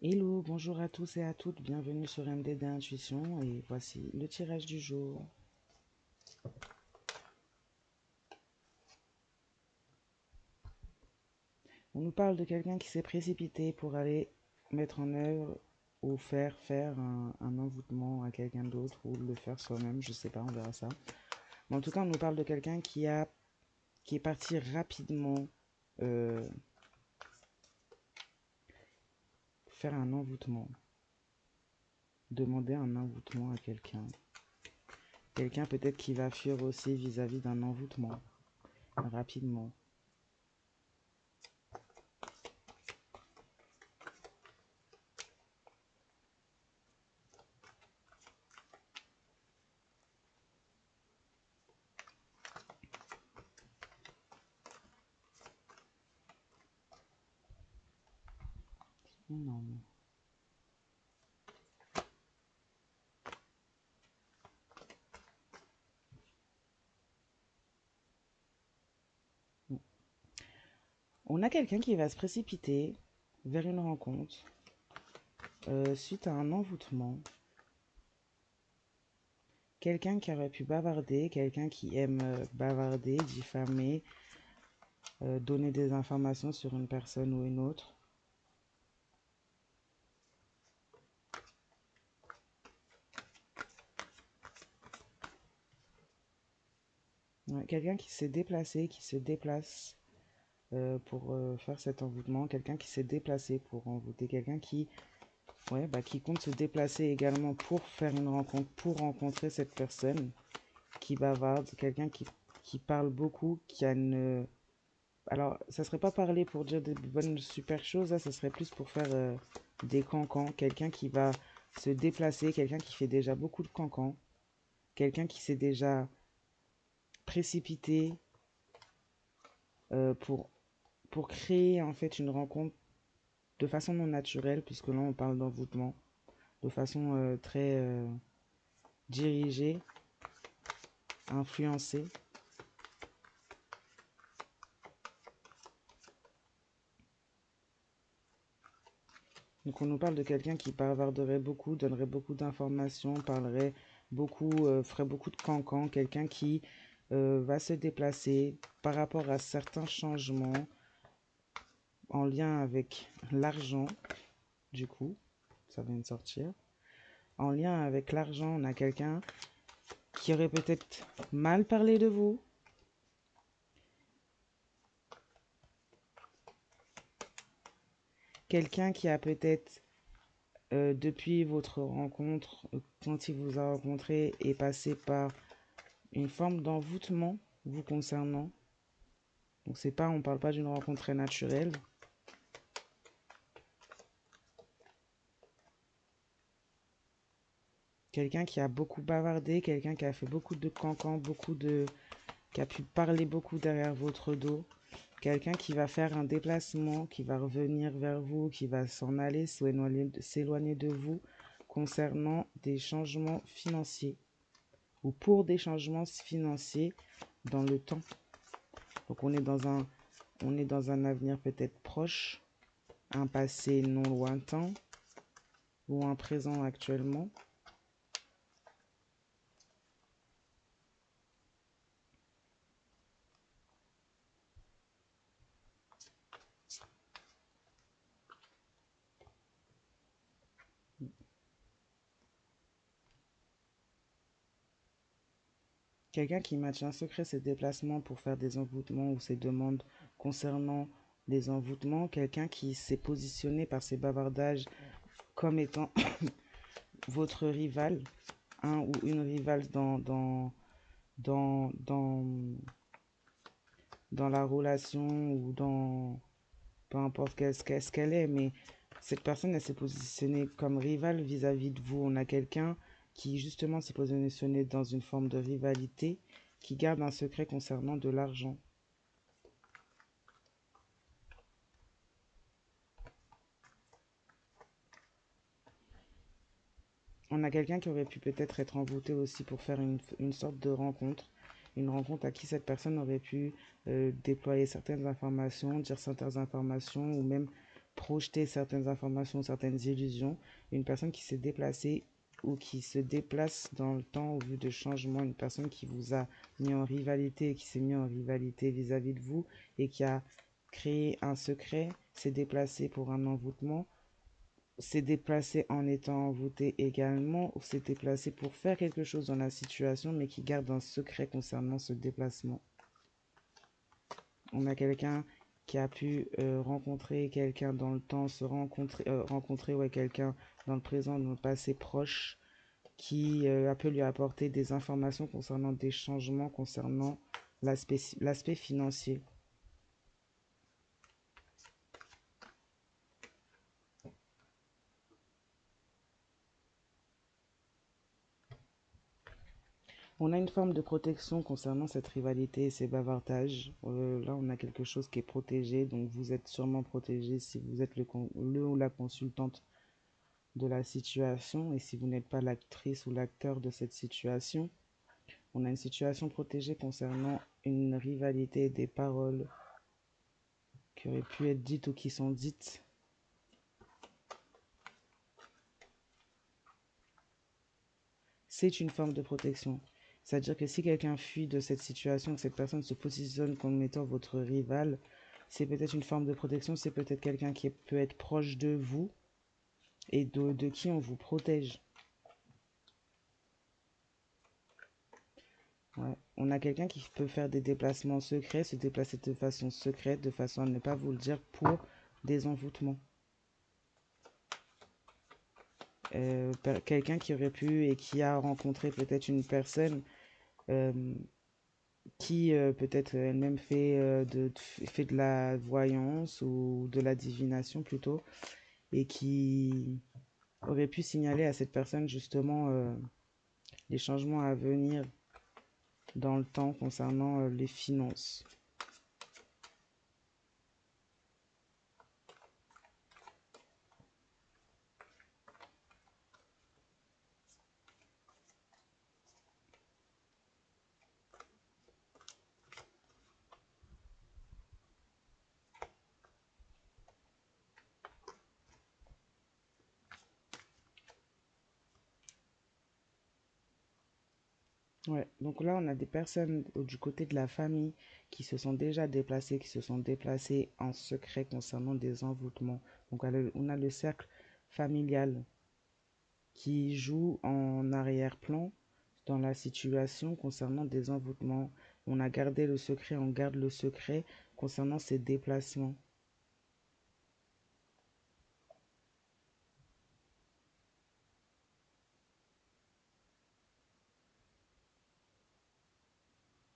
Hello, bonjour à tous et à toutes, bienvenue sur MDD Intuition et voici le tirage du jour. On nous parle de quelqu'un qui s'est précipité pour aller mettre en œuvre ou faire un envoûtement à quelqu'un d'autre ou le faire soi-même, je sais pas, on verra ça. Mais en tout cas, on nous parle de quelqu'un qui est parti rapidement euh, faire un envoûtement, demander un envoûtement à quelqu'un. Quelqu'un peut-être qui va fuir aussi vis-à-vis d'un envoûtement rapidement. Énorme. On a quelqu'un qui va se précipiter vers une rencontre suite à un envoûtement. Quelqu'un qui aurait pu bavarder, quelqu'un qui aime bavarder, diffamer, donner des informations sur une personne ou une autre. Ouais, quelqu'un qui s'est déplacé, qui se déplace pour faire cet envoûtement. Quelqu'un qui s'est déplacé pour envoûter. Quelqu'un qui compte se déplacer également pour faire une rencontre, pour rencontrer cette personne qui bavarde. Quelqu'un qui parle beaucoup, qui a une... Alors, ça serait pas parler pour dire de bonnes super choses, là, ça serait plus pour faire des cancans. Quelqu'un qui va se déplacer, quelqu'un qui fait déjà beaucoup de cancans, quelqu'un qui s'est déjà précipité euh, pour, pour créer en fait une rencontre de façon non naturelle, puisque là on parle d'envoûtement, de façon très dirigée, influencée. Donc on nous parle de quelqu'un qui bavarderait beaucoup, donnerait beaucoup d'informations, parlerait beaucoup, ferait beaucoup de cancans, quelqu'un qui va se déplacer par rapport à certains changements en lien avec l'argent, du coup, ça vient de sortir. En lien avec l'argent, on a quelqu'un qui aurait peut-être mal parlé de vous, quelqu'un qui a peut-être, depuis votre rencontre, quand il vous a rencontré, est passé par une forme d'envoûtement vous concernant. Donc c'est pas, on parle pas d'une rencontre très naturelle. Quelqu'un qui a beaucoup bavardé, quelqu'un qui a fait beaucoup de cancans, qui a pu parler beaucoup derrière votre dos. Quelqu'un qui va faire un déplacement, qui va revenir vers vous, qui va s'en aller, s'éloigner de vous concernant des changements financiers ou pour des changements financiers dans le temps. Donc on est dans un avenir peut-être proche, un passé non lointain ou un présent actuellement. Quelqu'un qui maintient secret ses déplacements pour faire des envoûtements ou ses demandes concernant des envoûtements. Quelqu'un qui s'est positionné par ses bavardages comme étant votre rival, un ou une rivale dans, dans, dans la relation ou dans peu importe qu'est-ce qu'elle est, mais cette personne, elle s'est positionnée comme rivale vis-à-vis de vous. On a quelqu'un qui justement s'est positionné dans une forme de rivalité, qui garde un secret concernant de l'argent. On a quelqu'un qui aurait pu peut-être être envoûté aussi pour faire une sorte de rencontre. Une rencontre à qui cette personne aurait pu déployer certaines informations, dire certaines informations, ou même projeter certaines informations, certaines illusions. Une personne qui s'est déplacée ou qui se déplace dans le temps au vu de changements, une personne qui vous a mis en rivalité, qui s'est mis en rivalité vis-à-vis de vous et qui a créé un secret, s'est déplacé pour un envoûtement, s'est déplacé en étant envoûté également, ou s'est déplacé pour faire quelque chose dans la situation, mais qui garde un secret concernant ce déplacement. On a quelqu'un qui a pu rencontrer quelqu'un dans le temps, rencontrer ouais, quelqu'un dans le présent, dans le passé proche, qui a pu lui apporter des informations concernant des changements, concernant l'aspect financier. On a une forme de protection concernant cette rivalité et ces bavardages. Là, on a quelque chose qui est protégé, donc vous êtes sûrement protégé si vous êtes le ou la consultante de la situation et si vous n'êtes pas l'actrice ou l'acteur de cette situation. On a une situation protégée concernant une rivalité et des paroles qui auraient pu être dites ou qui sont dites. C'est une forme de protection. C'est-à-dire que si quelqu'un fuit de cette situation, que cette personne se positionne comme étant votre rival, c'est peut-être une forme de protection, c'est peut-être quelqu'un qui peut être proche de vous et de qui on vous protège. Ouais. On a quelqu'un qui peut faire des déplacements secrets, se déplacer de façon secrète, de façon à ne pas vous le dire pour des envoûtements. Quelqu'un qui aurait pu et qui a rencontré peut-être une personne euh, qui peut-être elle-même fait de la voyance ou de la divination plutôt, et qui aurait pu signaler à cette personne justement les changements à venir dans le temps concernant les finances. Ouais, donc là on a des personnes du côté de la famille qui se sont déjà déplacées, qui se sont déplacées en secret concernant des envoûtements. Donc on a le cercle familial qui joue en arrière-plan dans la situation concernant des envoûtements. On a gardé le secret, on garde le secret concernant ces déplacements.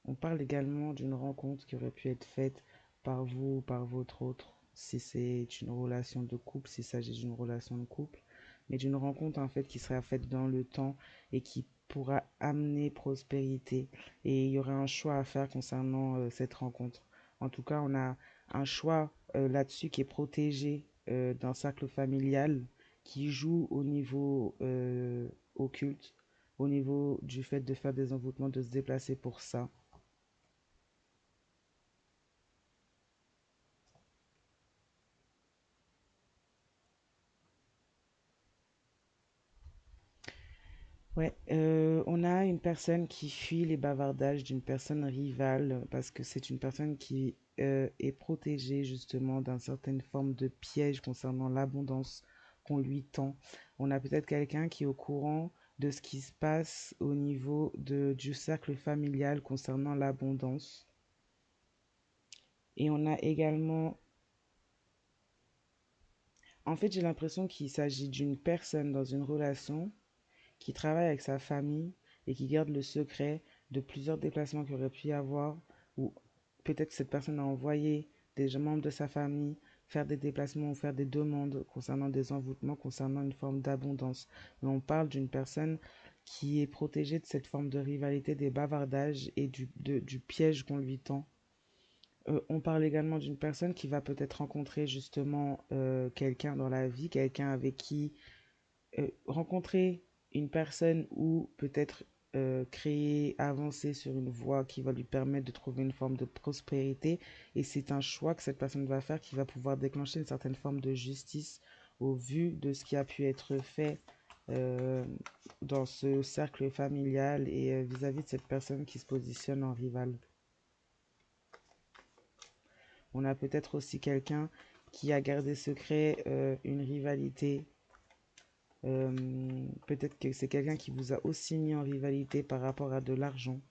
On parle également d'une rencontre qui aurait pu être faite par vous ou par votre autre, si c'est une relation de couple, s'il s'agit d'une relation de couple, mais d'une rencontre en fait qui sera faite dans le temps et qui pourra amener prospérité. Et il y aura un choix à faire concernant cette rencontre. En tout cas, on a un choix là-dessus qui est protégé d'un cercle familial qui joue au niveau occulte, au niveau du fait de faire des envoûtements, de se déplacer pour ça. Ouais, on a une personne qui fuit les bavardages d'une personne rivale parce que c'est une personne qui est protégée justement d'une certaine forme de piège concernant l'abondance qu'on lui tend. On a peut-être quelqu'un qui est au courant de ce qui se passe au niveau du cercle familial concernant l'abondance. Et on a également, en fait, j'ai l'impression qu'il s'agit d'une personne dans une relation qui travaille avec sa famille et qui garde le secret de plusieurs déplacements qu'il aurait pu y avoir, ou peut-être que cette personne a envoyé des membres de sa famille faire des déplacements ou faire des demandes concernant des envoûtements, concernant une forme d'abondance. Mais on parle d'une personne qui est protégée de cette forme de rivalité, des bavardages et du piège qu'on lui tend. On parle également d'une personne qui va peut-être rencontrer justement quelqu'un dans la vie, quelqu'un avec qui rencontrer une personne ou peut-être créer, avancer sur une voie qui va lui permettre de trouver une forme de prospérité. Et c'est un choix que cette personne va faire qui va pouvoir déclencher une certaine forme de justice au vu de ce qui a pu être fait euh, dans ce cercle familial et vis-à-vis de cette personne qui se positionne en rival. On a peut-être aussi quelqu'un qui a gardé secret une rivalité. Peut-être que c'est quelqu'un qui vous a aussi mis en rivalité par rapport à de l'argent.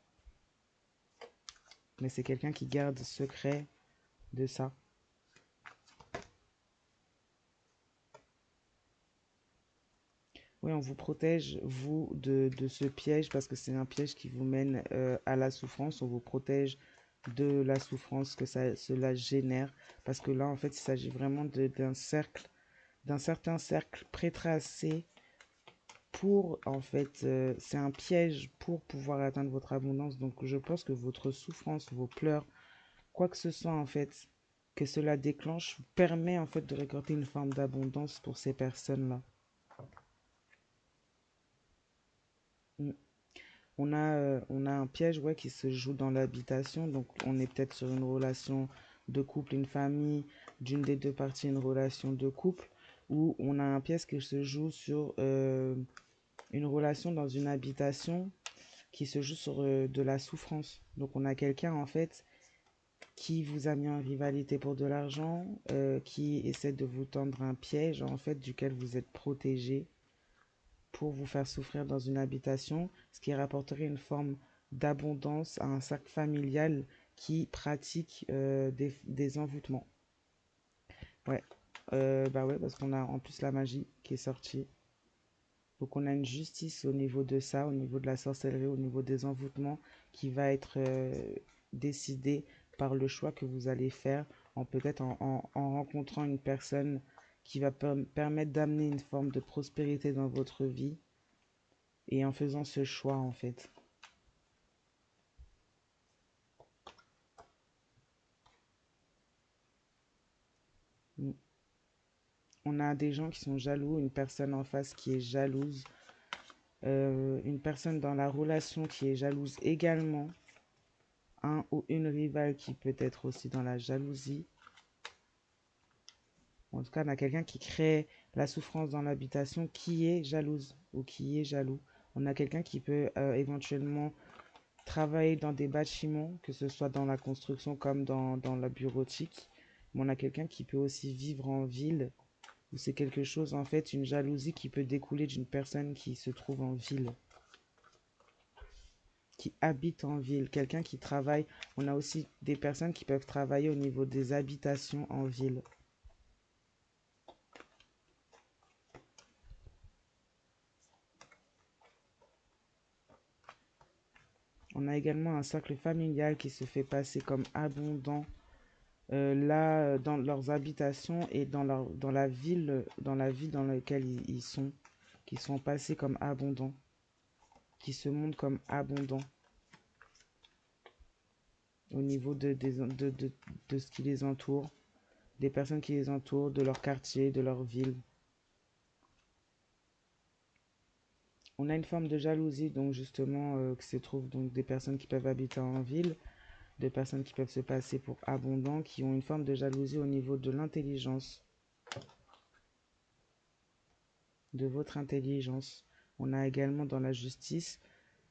Mais c'est quelqu'un qui garde secret de ça. Oui, on vous protège, vous, de ce piège, parce que c'est un piège qui vous mène à la souffrance. On vous protège de la souffrance que cela génère. Parce que là, en fait, il s'agit vraiment d'un cercle, d'un certain cercle prétracé pour, en fait, c'est un piège pour pouvoir atteindre votre abondance. Donc, je pense que votre souffrance, vos pleurs, quoi que ce soit, en fait, que cela déclenche, permet, en fait, de récolter une forme d'abondance pour ces personnes-là. Mm. On a un piège ouais, qui se joue dans l'habitation. Donc, on est peut-être sur une relation de couple, une famille, d'une des deux parties, une relation de couple, où on a un piège qui se joue sur une relation dans une habitation qui se joue sur de la souffrance. Donc, on a quelqu'un, en fait, qui vous a mis en rivalité pour de l'argent, qui essaie de vous tendre un piège, en fait, duquel vous êtes protégé pour vous faire souffrir dans une habitation, ce qui rapporterait une forme d'abondance à un cercle familial qui pratique des envoûtements. Ouais, bah ouais, parce qu'on a en plus la magie qui est sortie. Donc on a une justice au niveau de ça, au niveau de la sorcellerie, au niveau des envoûtements, qui va être décidée par le choix que vous allez faire, en peut-être en rencontrant une personne qui va permettre d'amener une forme de prospérité dans votre vie et en faisant ce choix en fait. Mm. On a des gens qui sont jaloux, une personne en face qui est jalouse, une personne dans la relation qui est jalouse également, un ou une rivale qui peut être aussi dans la jalousie. En tout cas, on a quelqu'un qui crée la souffrance dans l'habitation qui est jalouse ou qui est jaloux. On a quelqu'un qui peut éventuellement travailler dans des bâtiments, que ce soit dans la construction comme dans la bureautique. Mais on a quelqu'un qui peut aussi vivre en ville, où c'est quelque chose, en fait, une jalousie qui peut découler d'une personne qui se trouve en ville, qui habite en ville, quelqu'un qui travaille. On a aussi des personnes qui peuvent travailler au niveau des habitations en ville. On a également un cercle familial qui se fait passer comme abondant là dans leurs habitations et dans la ville dans laquelle ils sont, qui sont passés comme abondants, qui se montrent comme abondants au niveau de ce qui les entoure, des personnes qui les entourent, de leur quartier, de leur ville. On a une forme de jalousie, donc justement, qui se trouve donc des personnes qui peuvent habiter en ville, des personnes qui peuvent se passer pour abondants, qui ont une forme de jalousie au niveau de l'intelligence, de votre intelligence. On a également dans la justice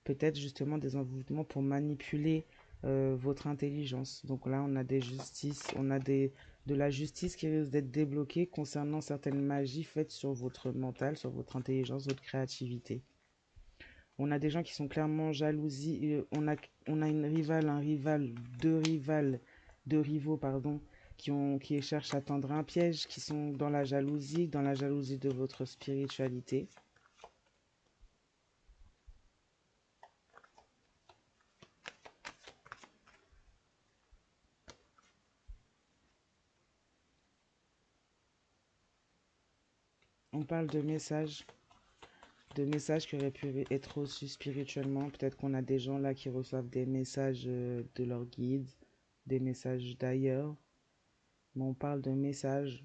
peut-être justement des envoûtements pour manipuler votre intelligence. Donc là, on a des justices, de la justice qui risque d'être débloquée concernant certaines magies faites sur votre mental, sur votre intelligence, votre créativité. On a des gens qui sont clairement jalousie. On a une rivale, un rival, deux rivaux, pardon, qui cherchent à tendre un piège, qui sont dans la jalousie de votre spiritualité. On parle de messages qui auraient pu être reçus spirituellement. Peut-être qu'on a des gens là qui reçoivent des messages de leur guide, des messages d'ailleurs. Mais on parle de messages.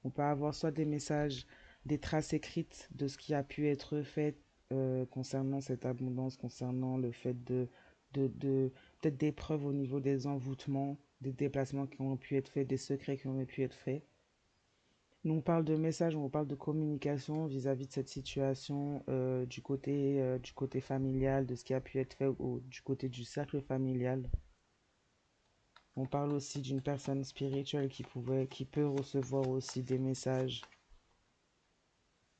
On peut avoir soit des messages, des traces écrites de ce qui a pu être fait concernant cette abondance, concernant le fait de peut-être des preuves au niveau des envoûtements, des déplacements qui ont pu être faits, des secrets qui ont pu être faits. Nous, on parle de message, on parle de communication vis-à-vis de cette situation du côté familial, de ce qui a pu être fait du côté du cercle familial. On parle aussi d'une personne spirituelle qui peut recevoir aussi des messages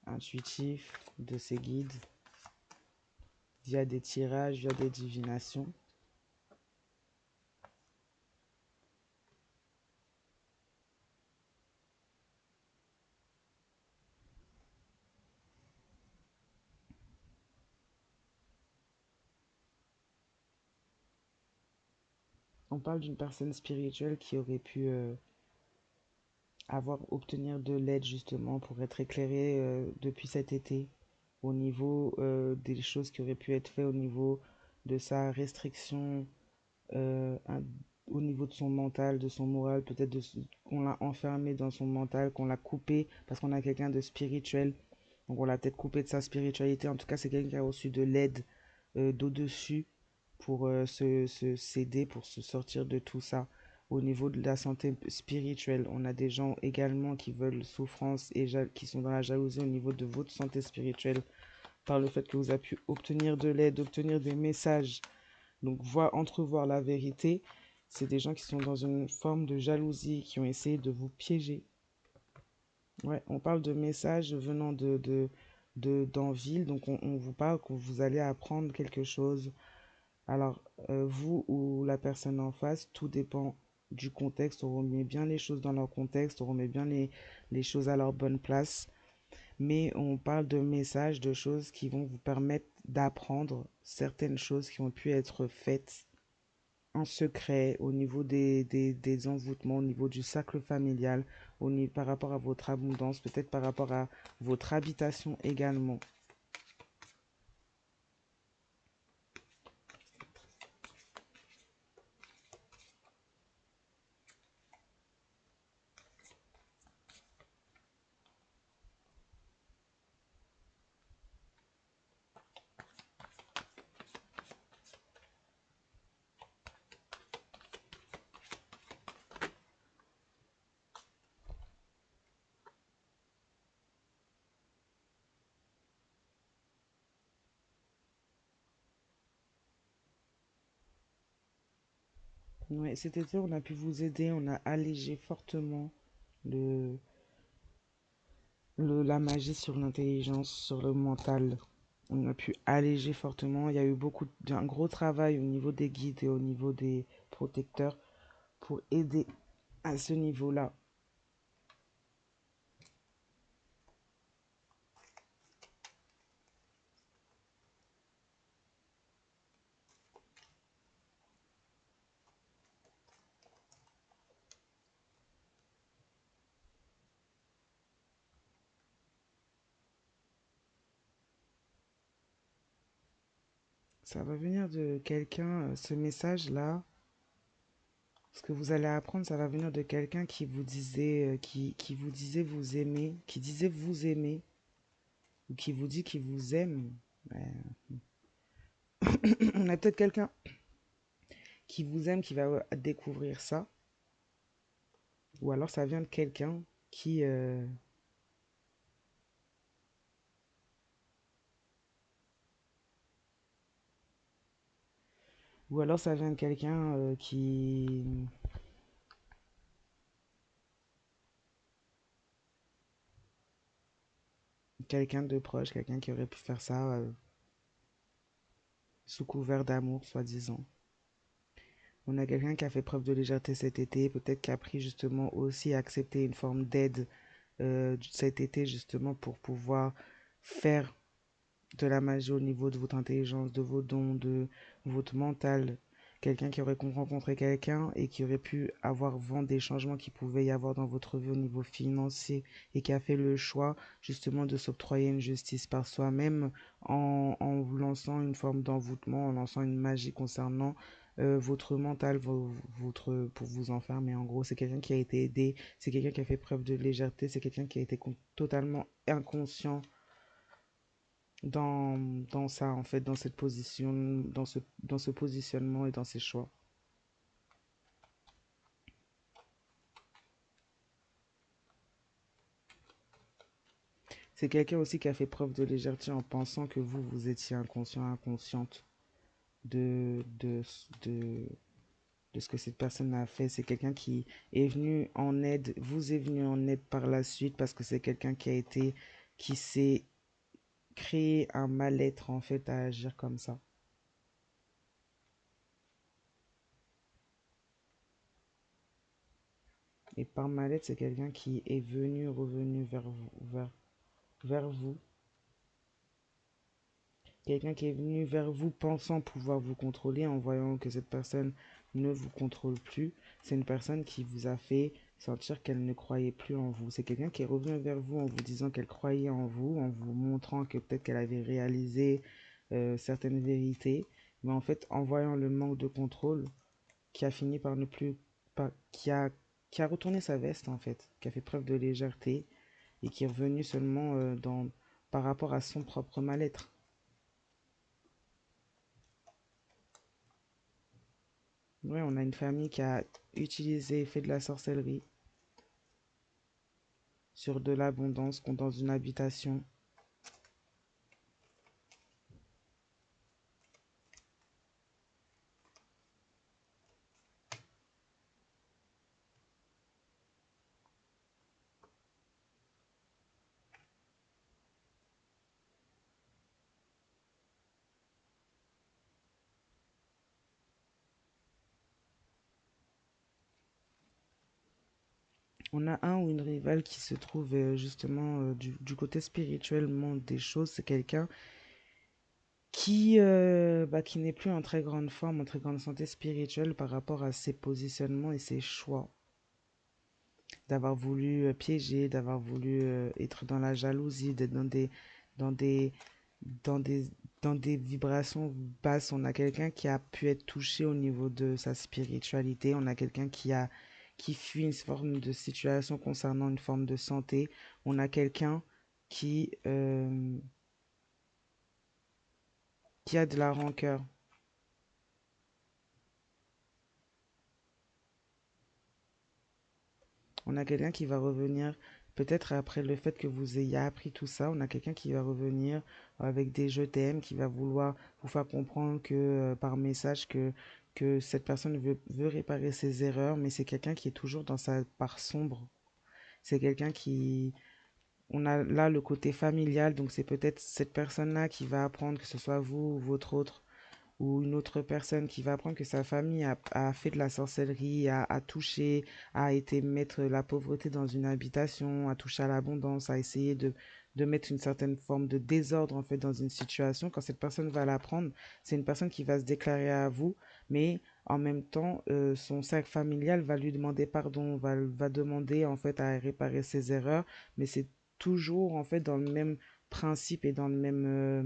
intuitifs de ses guides via des tirages, via des divinations. On parle d'une personne spirituelle qui aurait pu obtenir de l'aide justement pour être éclairée depuis cet été au niveau des choses qui auraient pu être faites au niveau de sa restriction, euh, un- au niveau de son mental, de son moral, peut-être qu'on l'a enfermé dans son mental, qu'on l'a coupé parce qu'on a quelqu'un de spirituel. Donc on l'a peut-être coupé de sa spiritualité. En tout cas, c'est quelqu'un qui a reçu de l'aide d'au-dessus pour s'aider, pour se sortir de tout ça. Au niveau de la santé spirituelle, on a des gens également qui veulent souffrance et qui sont dans la jalousie au niveau de votre santé spirituelle par le fait que vous avez pu obtenir de l'aide, obtenir des messages, donc entrevoir la vérité. C'est des gens qui sont dans une forme de jalousie, qui ont essayé de vous piéger. Ouais, on parle de messages venant d'en ville, donc on vous parle que vous allez apprendre quelque chose. Alors, vous ou la personne en face, tout dépend du contexte. On remet bien les choses dans leur contexte, on remet bien les choses à leur bonne place. Mais on parle de messages, de choses qui vont vous permettre d'apprendre certaines choses qui ont pu être faites en secret au niveau des envoûtements, au niveau du cercle familial, par rapport à votre abondance, peut-être par rapport à votre habitation également. Ouais, cet été, on a pu vous aider, on a allégé fortement le, la magie sur l'intelligence, sur le mental. On a pu alléger fortement. Il y a eu un gros travail au niveau des guides et au niveau des protecteurs pour aider à ce niveau-là. Ça va venir de quelqu'un, ce message-là, ce que vous allez apprendre, ça va venir de quelqu'un qui vous disait, qui vous disait vous aimer, qui disait vous aimer, ou qui vous dit qu'il vous aime. Ouais. On a peut-être quelqu'un qui vous aime, qui va découvrir ça. Ou alors ça vient de quelqu'un qui... ou alors ça vient de quelqu'un qui... Quelqu'un de proche, quelqu'un qui aurait pu faire ça sous couvert d'amour, soi-disant. On a quelqu'un qui a fait preuve de légèreté cet été, peut-être qui a pris justement aussi accepté une forme d'aide cet été justement pour pouvoir faire de la magie au niveau de votre intelligence, de vos dons, de votre mental. Quelqu'un qui aurait rencontré quelqu'un et qui aurait pu avoir vent des changements qui pouvaient y avoir dans votre vie au niveau financier et qui a fait le choix justement de s'octroyer une justice par soi-même en vous lançant une forme d'envoûtement, en lançant une magie concernant votre mental, pour vous enfermer. En gros, c'est quelqu'un qui a été aidé, c'est quelqu'un qui a fait preuve de légèreté, c'est quelqu'un qui a été totalement inconscient dans, dans ça, en fait, dans cette position, dans ce positionnement et dans ses choix. C'est quelqu'un aussi qui a fait preuve de légèreté en pensant que vous étiez inconscient, inconsciente de, de, de, de ce que cette personne a fait. C'est quelqu'un qui est venu en aide, vous est venu en aide par la suite parce que c'est quelqu'un qui s'est créé un mal-être en fait à agir comme ça. Et par mal-être, c'est quelqu'un qui est venu, revenu vers vous. Quelqu'un qui est venu vers vous pensant pouvoir vous contrôler en voyant que cette personne ne vous contrôle plus. C'est une personne qui vous a fait sentir qu'elle ne croyait plus en vous. C'est quelqu'un qui est revenu vers vous en vous disant qu'elle croyait en vous, en vous montrant que peut-être qu'elle avait réalisé certaines vérités. Mais en fait, en voyant le manque de contrôle, qui a fini par ne plus... Pas, qui a retourné sa veste en fait, qui a fait preuve de légèreté et qui est revenu seulement par rapport à son propre mal-être. Ouais, on a une famille qui a utilisé, fait de la sorcellerie sur de l'abondance dans une habitation. On a un ou une rivale qui se trouve justement du côté spirituellement des choses. C'est quelqu'un qui n'est plus en très grande forme, en très grande santé spirituelle par rapport à ses positionnements et ses choix. D'avoir voulu piéger, d'avoir voulu être dans la jalousie, d'être dans des, dans des, dans des vibrations basses. On a quelqu'un qui a pu être touché au niveau de sa spiritualité. On a quelqu'un qui fuit une forme de situation concernant une forme de santé. On a quelqu'un qui, euh, qui a de la rancœur. On a quelqu'un qui va revenir, peut-être après le fait que vous ayez appris tout ça, on a quelqu'un qui va revenir avec des je t'aime, qui va vouloir vous faire comprendre que par message que cette personne veut réparer ses erreurs, mais c'est quelqu'un qui est toujours dans sa part sombre. C'est quelqu'un qui... On a là le côté familial, donc c'est peut-être cette personne-là qui va apprendre, que ce soit vous ou votre autre ou une autre personne qui va apprendre que sa famille a fait de la sorcellerie, a touché, a été mettre la pauvreté dans une habitation, a touché à l'abondance, a essayé de mettre une certaine forme de désordre en fait dans une situation. Quand cette personne va l'apprendre, c'est une personne qui va se déclarer à vous, mais en même temps, son cercle familial va lui demander pardon, va demander en fait à réparer ses erreurs, mais c'est toujours en fait dans le même principe et dans le même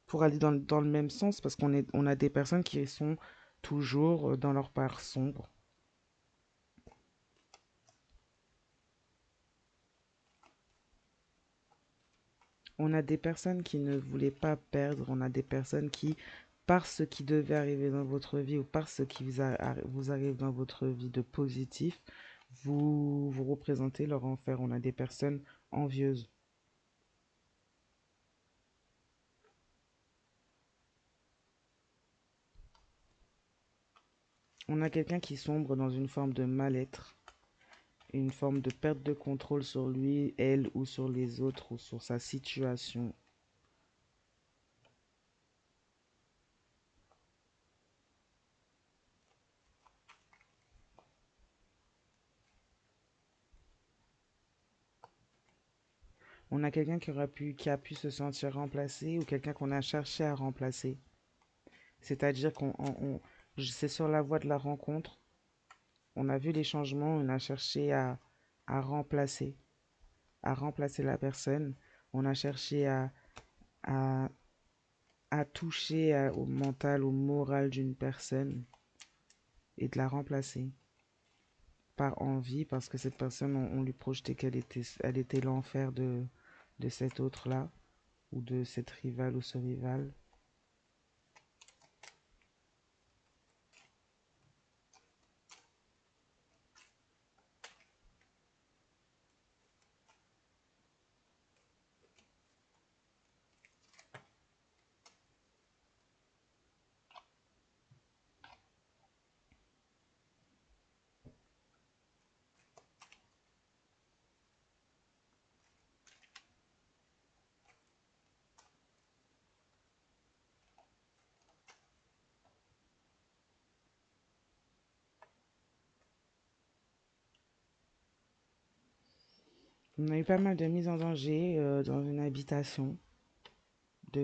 pour aller dans le même sens parce on a des personnes qui sont toujours dans leur part sombre. On a des personnes qui ne voulaient pas perdre, on a des personnes qui, par ce qui devait arriver dans votre vie ou par ce qui vous arrive dans votre vie de positif, vous représentez leur enfer. On a des personnes envieuses. On a quelqu'un qui sombre dans une forme de mal-être, une forme de perte de contrôle sur lui, elle ou sur les autres ou sur sa situation. On a quelqu'un qui a pu se sentir remplacé ou quelqu'un qu'on a cherché à remplacer. C'est-à-dire c'est sur la voie de la rencontre, on a vu les changements, on a cherché à remplacer, à remplacer la personne. On a cherché à, à toucher au mental, au moral d'une personne et de la remplacer. par envie, parce que cette personne, on lui projetait elle était l'enfer de cet autre-là, ou de cette rivale ou ce rival. On a eu pas mal de mises en danger dans une habitation,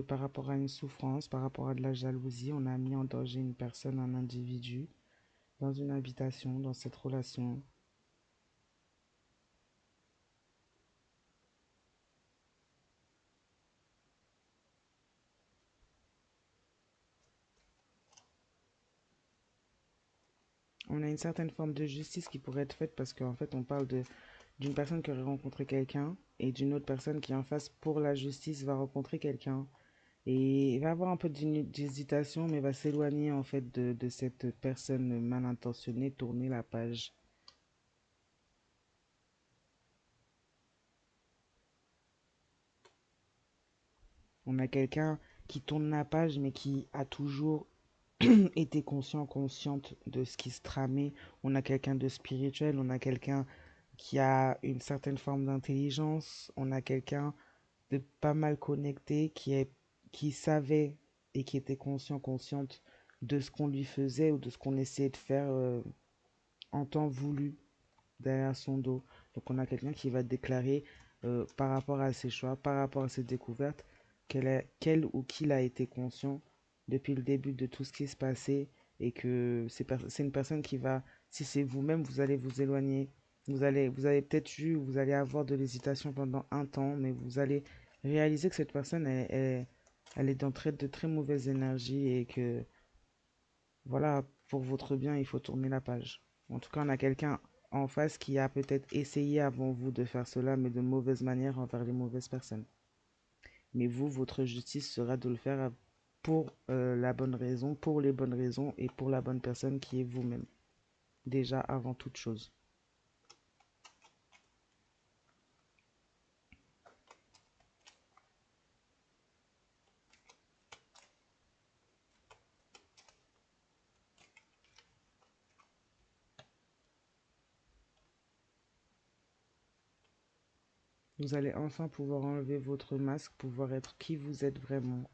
par rapport à une souffrance, par rapport à de la jalousie. On a mis en danger une personne, un individu, dans une habitation, dans cette relation. On a une certaine forme de justice qui pourrait être faite parce qu'en fait, on parle d'une personne qui aurait rencontré quelqu'un et d'une autre personne qui, en face, pour la justice, va rencontrer quelqu'un. Et il va avoir un peu d'hésitation, mais va s'éloigner en fait de cette personne mal intentionnée, tourner la page. On a quelqu'un qui tourne la page, mais qui a toujours été consciente de ce qui se tramait. On a quelqu'un de spirituel, on a quelqu'un qui a une certaine forme d'intelligence, on a quelqu'un de pas mal connecté qui savait et qui était consciente de ce qu'on lui faisait ou de ce qu'on essayait de faire en temps voulu derrière son dos. Donc on a quelqu'un qui va déclarer par rapport à ses choix, par rapport à ses découvertes, qu'elle ou qu'il a été conscient depuis le début de tout ce qui se passait et que c'est une personne qui va, si c'est vous-même, vous allez vous éloigner. Vous avez peut-être eu, vous allez avoir de l'hésitation pendant un temps, mais vous allez réaliser que cette personne, elle est dans de très mauvaises énergies et que, voilà, pour votre bien, il faut tourner la page. En tout cas, on a quelqu'un en face qui a peut-être essayé avant vous de faire cela, mais de mauvaise manière envers les mauvaises personnes. Mais vous, votre justice sera de le faire pour la bonne raison, pour les bonnes raisons et pour la bonne personne qui est vous-même. Déjà avant toute chose. Vous allez enfin pouvoir enlever votre masque, pouvoir être qui vous êtes vraiment.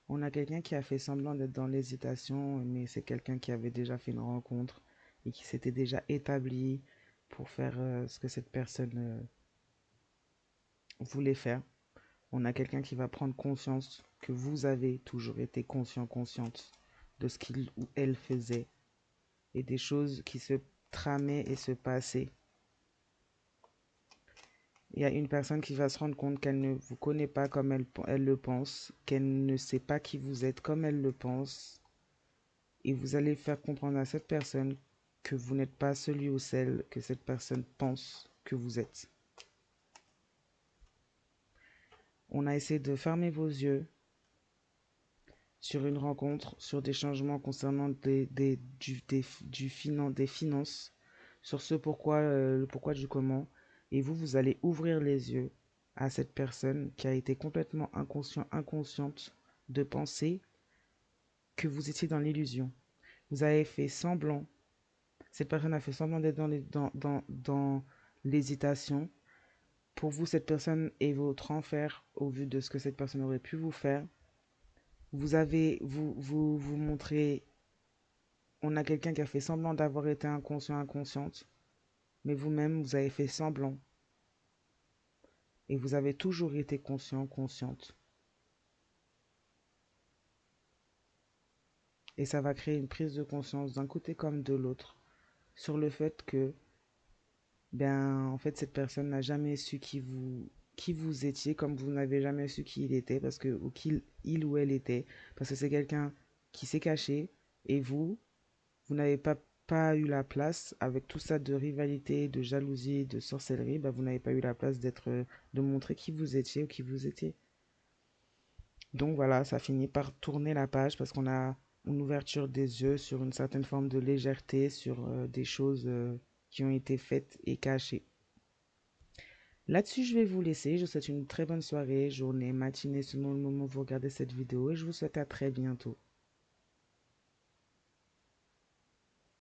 On a quelqu'un qui a fait semblant d'être dans l'hésitation, mais c'est quelqu'un qui avait déjà fait une rencontre et qui s'était déjà établi pour faire ce que cette personne voulait faire. On a quelqu'un qui va prendre conscience que vous avez toujours été consciente de ce qu'il ou elle faisait et des choses qui se tramaient et se passaient. Il y a une personne qui va se rendre compte qu'elle ne vous connaît pas comme elle le pense, qu'elle ne sait pas qui vous êtes comme elle le pense, et vous allez faire comprendre à cette personne que vous n'êtes pas celui ou celle que cette personne pense que vous êtes. On a essayé de fermer vos yeux sur une rencontre, sur des changements concernant des finances, sur ce pourquoi, le pourquoi du comment. Et vous allez ouvrir les yeux à cette personne qui a été complètement inconsciente de penser que vous étiez dans l'illusion. Vous avez fait semblant, cette personne a fait semblant d'être dans l'hésitation. Pour vous, cette personne est votre enfer au vu de ce que cette personne aurait pu vous faire. Vous montrez, on a quelqu'un qui a fait semblant d'avoir été inconsciente, mais vous-même, vous avez fait semblant. Et vous avez toujours été consciente. Et ça va créer une prise de conscience d'un côté comme de l'autre sur le fait que ben, en fait, cette personne n'a jamais su qui vous étiez, comme vous n'avez jamais su qui il était, parce que, ou qui il ou elle était, parce que c'est quelqu'un qui s'est caché, et vous n'avez pas eu la place, avec tout ça de rivalité, de jalousie, de sorcellerie, ben, vous n'avez pas eu la place de montrer qui vous étiez ou qui vous étiez. Donc voilà, ça finit par tourner la page parce qu'on a une ouverture des yeux sur une certaine forme de légèreté, sur des choses qui ont été faites et cachées. Là-dessus, je vais vous laisser. Je vous souhaite une très bonne soirée, journée, matinée selon le moment où vous regardez cette vidéo et je vous souhaite à très bientôt.